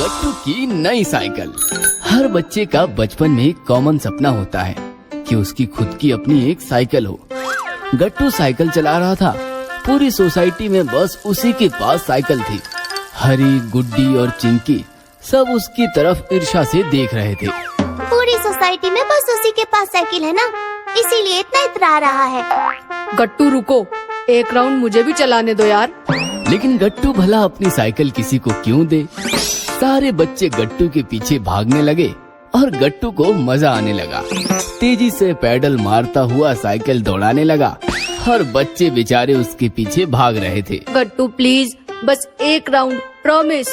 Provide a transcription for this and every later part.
गट्टू की नई साइकिल। हर बच्चे का बचपन में एक कॉमन सपना होता है कि उसकी खुद की अपनी एक साइकिल हो। गट्टू साइकिल चला रहा था। पूरी सोसाइटी में बस उसी के पास साइकिल थी। हरी, गुड्डी और चिंकी सब उसकी तरफ ईर्ष्या से देख रहे थे। पूरी सोसाइटी में बस उसी के पास साइकिल है ना, इसीलिए इतना इतरा रहा है। गट्टू रुको, एक राउंड मुझे भी चलाने दो यार। लेकिन गट्टू भला अपनी साइकिल किसी को क्यों दे। सारे बच्चे गट्टू के पीछे भागने लगे और गट्टू को मजा आने लगा। तेजी से पैडल मारता हुआ साइकिल दौड़ाने लगा और बच्चे बेचारे उसके पीछे भाग रहे थे। गट्टू प्लीज, बस एक राउंड, प्रॉमिस।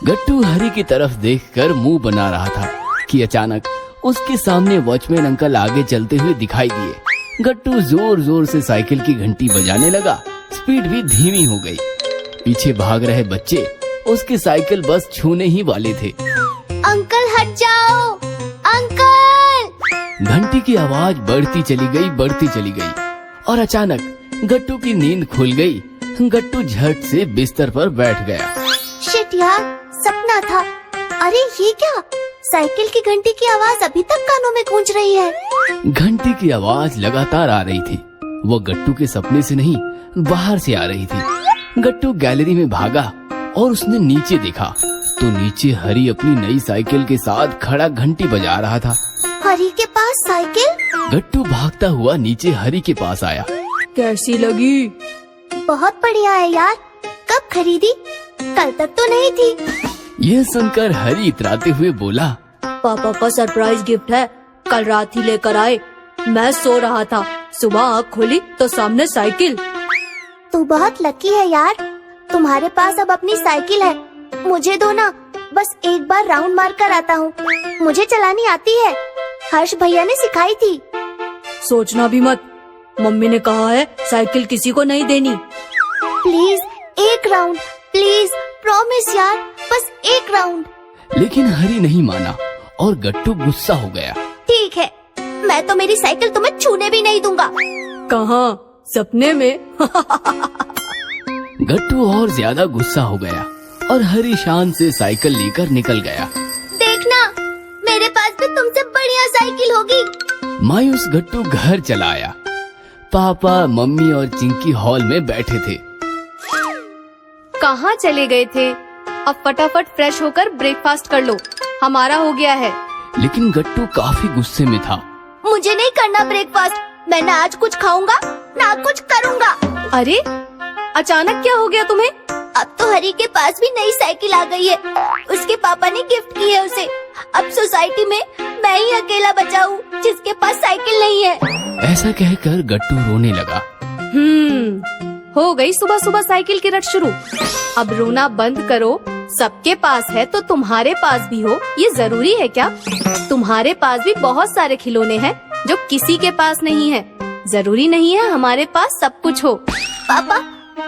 गट्टू हरी की तरफ देखकर मुंह बना रहा था कि अचानक उसके सामने वॉचमैन अंकल आगे चलते हुए दिखाई दिए। गट्टू जोर जोर से साइकिल की घंटी बजाने लगा। स्पीड भी धीमी हो गई। पीछे भाग रहे बच्चे उसकी साइकिल बस छूने ही वाले थे। अंकल हट जाओ, अंकल। घंटी की आवाज बढ़ती चली गई और अचानक गट्टू की नींद खुल गई। गट्टू झट से बिस्तर पर बैठ गया। शिट यार, सपना था। अरे ये क्या, साइकिल की घंटी की आवाज अभी तक कानों में गूंज रही है। घंटी की आवाज लगातार आ रही थी। वो गट्टू के सपने से नहीं, बाहर से आ रही थी। गट्टू गैलरी में भागा और उसने नीचे देखा तो नीचे हरी अपनी नई साइकिल के साथ खड़ा घंटी बजा रहा था। हरी के पास साइकिल? गट्टू भागता हुआ नीचे हरी के पास आया। कैसी लगी? बहुत बढ़िया है यार। कब खरीदी? कल तक तो नहीं थी। यह सुनकर हरी इतराते हुए बोला, पापा का सरप्राइज गिफ्ट है, कल रात ही लेकर आए। मैं सो रहा था, सुबह आँख खोली तो सामने साइकिल। तू बहुत लकी है यार, तुम्हारे पास अब अपनी साइकिल है। मुझे दो ना, बस एक बार राउंड मार कर आता हूँ। मुझे चलानी आती है, हर्ष भैया ने सिखाई थी। सोचना भी मत, मम्मी ने कहा है साइकिल किसी को नहीं देनी। प्लीज एक राउंड, प्लीज, प्रॉमिस यार, बस एक राउंड। लेकिन हरी नहीं माना और गट्टू गुस्सा हो गया। ठीक है, मैं तो मेरी साइकिल तुम्हें छूने भी नहीं दूंगा। कहाँ, सपने में? गट्टू और ज्यादा गुस्सा हो गया और हरी शान से साइकिल लेकर निकल गया। देखना, मेरे पास भी तुमसे बढ़िया साइकिल होगी। मायूस गट्टू घर चला आया। पापा, मम्मी और चिंकी हॉल में बैठे थे। कहाँ चले गए थे? अब फटाफट फ्रेश होकर ब्रेकफास्ट कर लो, हमारा हो गया है। लेकिन गट्टू काफी गुस्से में था। मुझे नहीं करना ब्रेकफास्ट, मैं ना आज कुछ खाऊंगा ना कुछ करूंगा। अरे अचानक क्या हो गया तुम्हें? अब तो हरी के पास भी नई साइकिल आ गई है। उसके पापा ने गिफ्ट की है उसे। अब सोसाइटी में मैं ही अकेला बचा हूँ जिसके पास साइकिल नहीं है। ऐसा कहकर गट्टू रोने लगा। हो गई सुबह सुबह साइकिल की रट शुरू। अब रोना बंद करो। सबके पास है तो तुम्हारे पास भी हो, ये जरूरी है क्या? तुम्हारे पास भी बहुत सारे खिलौने हैं जो किसी के पास नहीं है। जरूरी नहीं है हमारे पास सब कुछ हो। पापा,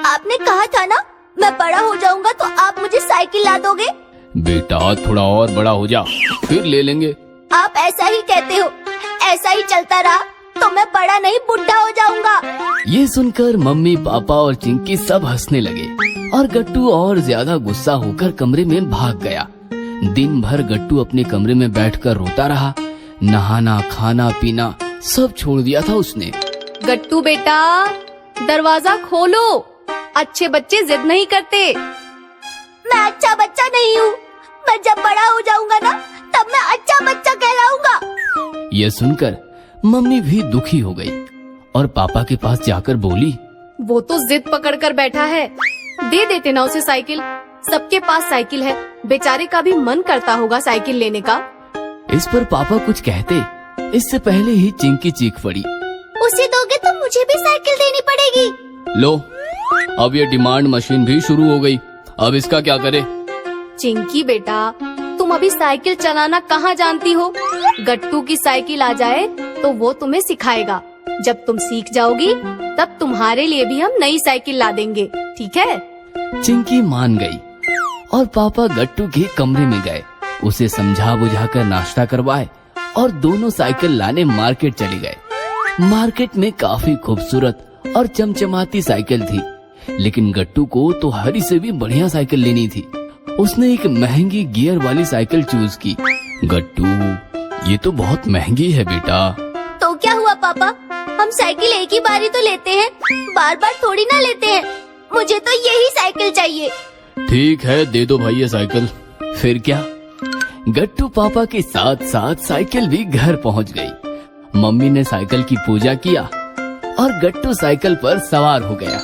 आपने कहा था ना मैं बड़ा हो जाऊंगा तो आप मुझे साइकिल ला दोगे। बेटा थोड़ा और बड़ा हो जा, फिर ले लेंगे। आप ऐसा ही कहते हो, ऐसा ही चलता रहा तो मैं बड़ा नहीं बुढ़ा हो जाऊंगा। ये सुनकर मम्मी, पापा और चिंकी सब हंसने लगे और गट्टू और ज्यादा गुस्सा होकर कमरे में भाग गया। दिन भर गट्टू अपने कमरे में बैठकर रोता रहा। नहाना, खाना पीना सब छोड़ दिया था उसने। गट्टू बेटा, दरवाजा खोलो। अच्छे बच्चे जिद नहीं करते। मैं अच्छा बच्चा नहीं हूँ। मैं जब बड़ा हो जाऊंगा ना तब मैं अच्छा बच्चा कहलाऊंगा। ये सुनकर मम्मी भी दुखी हो गई और पापा के पास जाकर बोली, वो तो जिद पकड़ कर बैठा है, दे देते ना उसे साइकिल। सबके पास साइकिल है, बेचारे का भी मन करता होगा साइकिल लेने का। इस पर पापा कुछ कहते इससे पहले ही चिंकी चीख पड़ी, उसे दोगे तो मुझे भी साइकिल देनी पड़ेगी। लो, अब ये डिमांड मशीन भी शुरू हो गई, अब इसका क्या करे? चिंकी बेटा, तुम अभी साइकिल चलाना कहाँ जानती हो? गट्टू की साइकिल आ जाए तो वो तुम्हें सिखाएगा। जब तुम सीख जाओगी तब तुम्हारे लिए भी हम नई साइकिल ला देंगे, ठीक है? चिंकी मान गई और पापा गट्टू के कमरे में गए। उसे समझा बुझाकर नाश्ता करवाए और दोनों साइकिल लाने मार्केट चले गए। मार्केट में काफी खूबसूरत और चमचमाती साइकिल थी, लेकिन गट्टू को तो हरी से भी बढ़िया साइकिल लेनी थी। उसने एक महंगी गियर वाली साइकिल चूज की। गट्टू, ये तो बहुत महंगी है बेटा। तो क्या हुआ पापा, हम साइकिल एक ही बारी तो लेते हैं, बार बार थोड़ी ना लेते हैं। मुझे तो यही साइकिल चाहिए। ठीक है, दे दो भाई ये साइकिल। फिर क्या, गट्टू पापा के साथ साथ साइकिल भी घर पहुंच गई। मम्मी ने साइकिल की पूजा किया और गट्टू साइकिल पर सवार हो गया।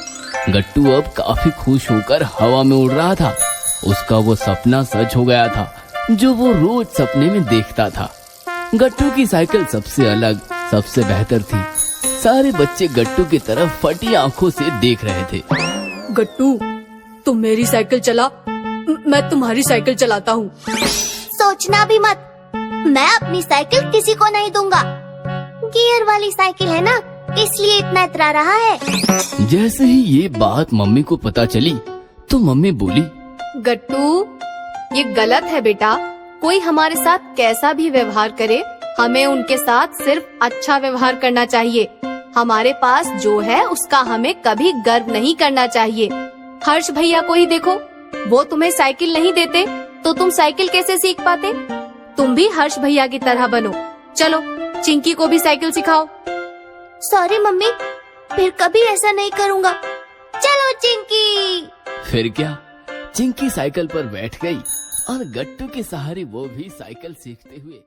गट्टू अब काफी खुश होकर हवा में उड़ रहा था। उसका वो सपना सच हो गया था जो वो रोज सपने में देखता था। गट्टू की साइकिल सबसे अलग, सबसे बेहतर थी। सारे बच्चे गट्टू की तरफ फटी आंखों से देख रहे थे। गट्टू, तुम मेरी साइकिल चला, मैं तुम्हारी साइकिल चलाता हूँ। सोचना भी मत, मैं अपनी साइकिल किसी को नहीं दूंगा। गियर वाली साइकिल है ना, इसलिए इतना इतरा रहा है। जैसे ही ये बात मम्मी को पता चली तो मम्मी बोली, गट्टू, ये गलत है बेटा। कोई हमारे साथ कैसा भी व्यवहार करे, हमें उनके साथ सिर्फ अच्छा व्यवहार करना चाहिए। हमारे पास जो है उसका हमें कभी गर्व नहीं करना चाहिए। हर्ष भैया को ही देखो, वो तुम्हें साइकिल नहीं देते तो तुम साइकिल कैसे सीख पाते। तुम भी हर्ष भैया की तरह बनो। चलो, चिंकी को भी साइकिल सिखाओ। सॉरी मम्मी, फिर कभी ऐसा नहीं करूँगा। चलो चिंकी। फिर क्या, चिंकी साइकिल पर बैठ गई और गट्टू के सहारे वो भी साइकिल सीखते हुए